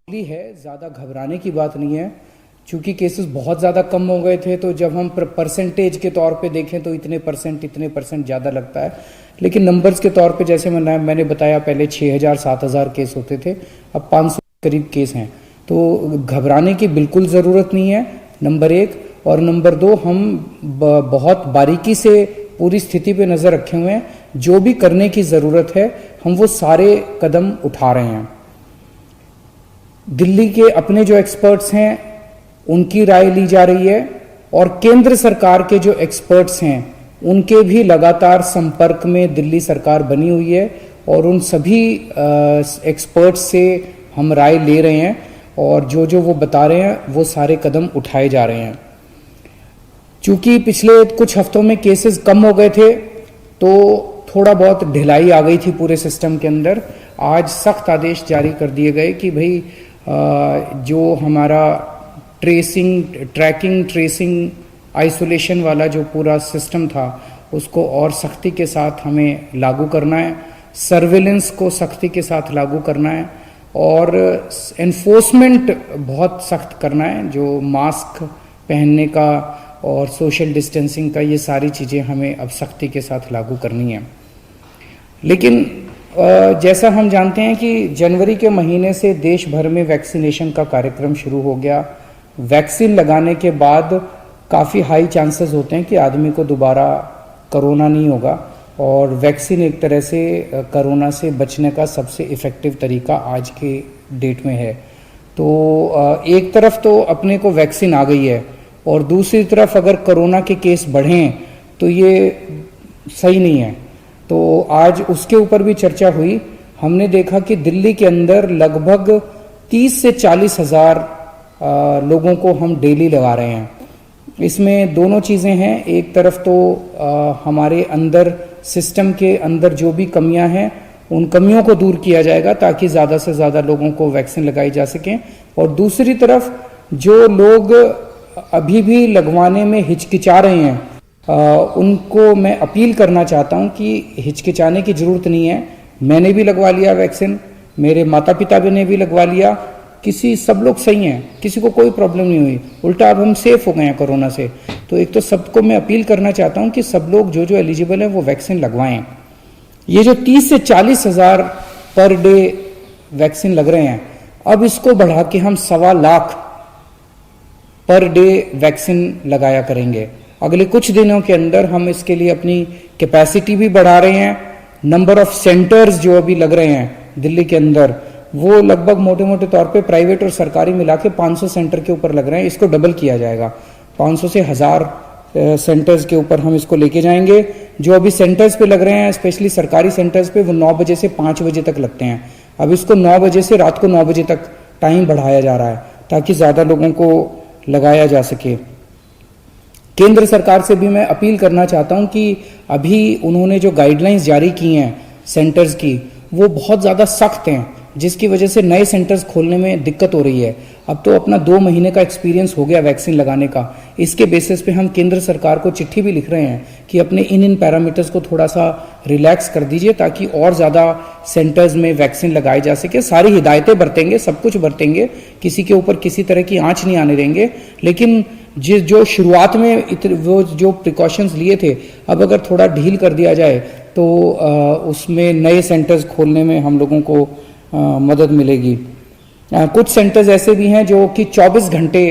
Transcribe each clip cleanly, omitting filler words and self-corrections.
है, ज़्यादा घबराने की बात नहीं है। चूंकि केसेस बहुत ज़्यादा कम हो गए थे तो जब हम परसेंटेज के तौर पे देखें तो इतने परसेंट ज़्यादा लगता है, लेकिन नंबर्स के तौर पे जैसे मैंने बताया पहले 6000 7000 केस होते थे, अब 500 करीब केस हैं। तो घबराने की बिल्कुल ज़रूरत नहीं है, नंबर एक। और नंबर दो, हम बहुत बारीकी से पूरी स्थिति पे नज़र रखे हुए हैं। जो भी करने की ज़रूरत है हम वो सारे कदम उठा रहे हैं। दिल्ली के अपने जो एक्सपर्ट्स हैं उनकी राय ली जा रही है और केंद्र सरकार के जो एक्सपर्ट्स हैं उनके भी लगातार संपर्क में दिल्ली सरकार बनी हुई है और उन सभी एक्सपर्ट्स से हम राय ले रहे हैं और जो वो बता रहे हैं वो सारे कदम उठाए जा रहे हैं। चूंकि पिछले कुछ हफ्तों में केसेस कम हो गए थे तो थोड़ा बहुत ढिलाई आ गई थी पूरे सिस्टम के अंदर। आज सख्त आदेश जारी कर दिए गए कि भाई जो हमारा ट्रैकिंग ट्रेसिंग आइसोलेशन वाला जो पूरा सिस्टम था उसको और सख्ती के साथ हमें लागू करना है, सर्विलेंस को सख्ती के साथ लागू करना है और एनफोर्समेंट बहुत सख्त करना है। जो मास्क पहनने का और सोशल डिस्टेंसिंग का, ये सारी चीज़ें हमें अब सख्ती के साथ लागू करनी है। लेकिन जैसा हम जानते हैं कि जनवरी के महीने से देश भर में वैक्सीनेशन का कार्यक्रम शुरू हो गया। वैक्सीन लगाने के बाद काफ़ी हाई चांसेस होते हैं कि आदमी को दोबारा कोरोना नहीं होगा और वैक्सीन एक तरह से कोरोना से बचने का सबसे इफ़ेक्टिव तरीका आज के डेट में है। तो एक तरफ तो अपने को वैक्सीन आ गई है और दूसरी तरफ अगर कोरोना के केस बढ़ें तो ये सही नहीं है। तो आज उसके ऊपर भी चर्चा हुई। हमने देखा कि दिल्ली के अंदर लगभग 30 से 40 हज़ार लोगों को हम डेली लगा रहे हैं। इसमें दोनों चीज़ें हैं, एक तरफ तो हमारे अंदर सिस्टम के अंदर जो भी कमियां हैं उन कमियों को दूर किया जाएगा ताकि ज़्यादा से ज़्यादा लोगों को वैक्सीन लगाई जा सकें, और दूसरी तरफ जो लोग अभी भी लगवाने में हिचकिचा रहे हैं उनको मैं अपील करना चाहता हूं कि हिचकिचाने की ज़रूरत नहीं है। मैंने भी लगवा लिया वैक्सीन, मेरे माता पिता ने भी लगवा लिया, सब लोग सही हैं, किसी को कोई प्रॉब्लम नहीं हुई, उल्टा अब हम सेफ हो गए हैं कोरोना से। तो एक तो सबको मैं अपील करना चाहता हूं कि सब लोग जो एलिजिबल हैं वो वैक्सीन लगवाएं। ये जो 30 से 40 हज़ार पर डे वैक्सीन लग रहे हैं, अब इसको बढ़ा के हम 1.25 लाख पर डे वैक्सीन लगाया करेंगे। अगले कुछ दिनों के अंदर हम इसके लिए अपनी कैपेसिटी भी बढ़ा रहे हैं। नंबर ऑफ सेंटर्स जो अभी लग रहे हैं दिल्ली के अंदर वो लगभग मोटे मोटे तौर पे प्राइवेट और सरकारी मिला के 500 सेंटर के ऊपर लग रहे हैं। इसको डबल किया जाएगा, 500 से 1000 सेंटर्स के ऊपर हम इसको लेके जाएंगे। जो अभी सेंटर्स पे लग रहे हैं, स्पेशली सरकारी सेंटर्स पे, वो 9 बजे से 5 बजे तक लगते हैं। अब इसको 9 बजे से रात को 9 बजे तक टाइम बढ़ाया जा रहा है ताकि ज़्यादा लोगों को लगाया जा सके। केंद्र सरकार से भी मैं अपील करना चाहता हूं कि अभी उन्होंने जो गाइडलाइंस जारी की हैं सेंटर्स की, वो बहुत ज़्यादा सख्त हैं, जिसकी वजह से नए सेंटर्स खोलने में दिक्कत हो रही है। अब तो अपना 2 महीने का एक्सपीरियंस हो गया वैक्सीन लगाने का। इसके बेसिस पे हम केंद्र सरकार को चिट्ठी भी लिख रहे हैं कि अपने इन पैरामीटर्स को थोड़ा सा रिलैक्स कर दीजिए ताकि और ज़्यादा सेंटर्स में वैक्सीन लगाई जा सके। सारी हिदायतें बरतेंगे, सब कुछ बरतेंगे, किसी के ऊपर किसी तरह की आँच नहीं आने देंगे। लेकिन जो शुरुआत में वो जो प्रिकॉशंस लिए थे, अब अगर थोड़ा ढील कर दिया जाए तो उसमें नए सेंटर्स खोलने में हम लोगों को मदद मिलेगी। कुछ सेंटर्स ऐसे भी हैं जो कि 24 घंटे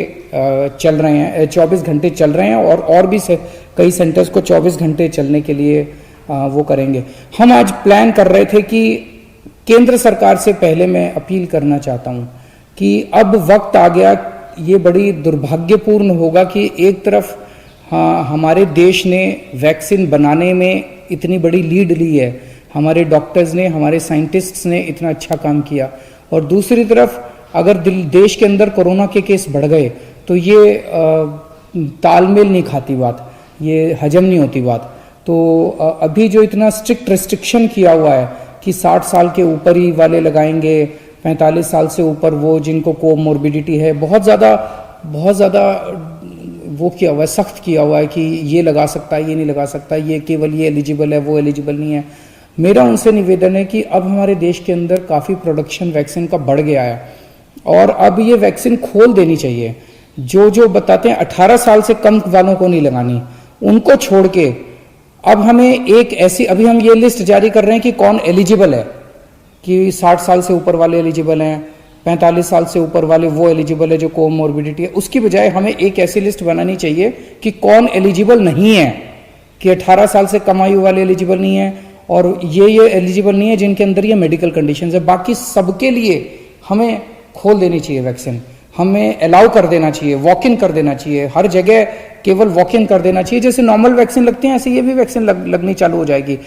चल रहे हैं, 24 घंटे चल रहे हैं और भी कई सेंटर्स को 24 घंटे चलने के लिए वो करेंगे। हम आज प्लान कर रहे थे कि केंद्र सरकार से पहले मैं अपील करना चाहता हूं कि अब वक्त आ गया। ये बड़ी दुर्भाग्यपूर्ण होगा कि एक तरफ हमारे देश ने वैक्सीन बनाने में इतनी बड़ी लीड ली है, हमारे डॉक्टर्स ने, हमारे साइंटिस्ट्स ने इतना अच्छा काम किया, और दूसरी तरफ अगर देश के अंदर कोरोना के केस बढ़ गए तो ये तालमेल नहीं खाती बात, ये हजम नहीं होती बात। तो अभी जो इतना स्ट्रिक्ट रिस्ट्रिक्शन किया हुआ है कि 60 साल के ऊपर ही वाले लगाएंगे, 45 साल से ऊपर वो जिनको कोमोर्बिडिटी है, बहुत ज़्यादा वो किया हुआ है, सख्त किया हुआ है कि ये लगा सकता है, ये नहीं लगा सकता, ये केवल ये एलिजिबल है, वो एलिजिबल नहीं है। मेरा उनसे निवेदन है कि अब हमारे देश के अंदर काफ़ी प्रोडक्शन वैक्सीन का बढ़ गया है और अब ये वैक्सीन खोल देनी चाहिए। जो जो बताते हैं 18 साल से कम वालों को नहीं लगानी, उनको छोड़ के अब हमें एक ऐसी, अभी हम ये लिस्ट जारी कर रहे हैं कि कौन एलिजिबल है, कि 60 साल से ऊपर वाले एलिजिबल हैं, 45 साल से ऊपर वाले वो एलिजिबल है जो कोमोर्बिडिटी है। उसकी बजाय हमें एक ऐसी लिस्ट बनानी चाहिए कि कौन एलिजिबल नहीं है, कि 18 साल से कम आयु वाले एलिजिबल नहीं है और ये एलिजिबल नहीं है जिनके अंदर ये मेडिकल कंडीशंस है। बाकी सबके लिए हमें खोल देनी चाहिए वैक्सीन, हमें अलाउ कर देना चाहिए, वॉक इन कर देना चाहिए, हर जगह केवल वॉक इन कर देना चाहिए। जैसे नॉर्मल वैक्सीन लगती है ऐसे ये भी वैक्सीन लगनी चालू हो जाएगी।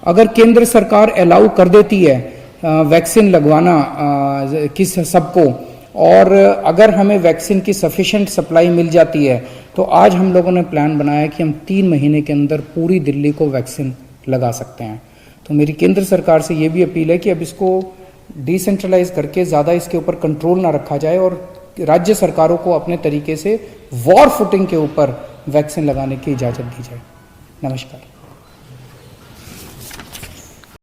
अगर केंद्र सरकार अलाउ कर देती है वैक्सीन लगवाना किस सबको, और अगर हमें वैक्सीन की सफिशिएंट सप्लाई मिल जाती है, तो आज हम लोगों ने प्लान बनाया कि हम 3 महीने के अंदर पूरी दिल्ली को वैक्सीन लगा सकते हैं। तो मेरी केंद्र सरकार से ये भी अपील है कि अब इसको डिसेंट्रलाइज करके ज़्यादा इसके ऊपर कंट्रोल ना रखा जाए और राज्य सरकारों को अपने तरीके से वॉर फुटिंग के ऊपर वैक्सीन लगाने की इजाज़त दी जाए। नमस्कार।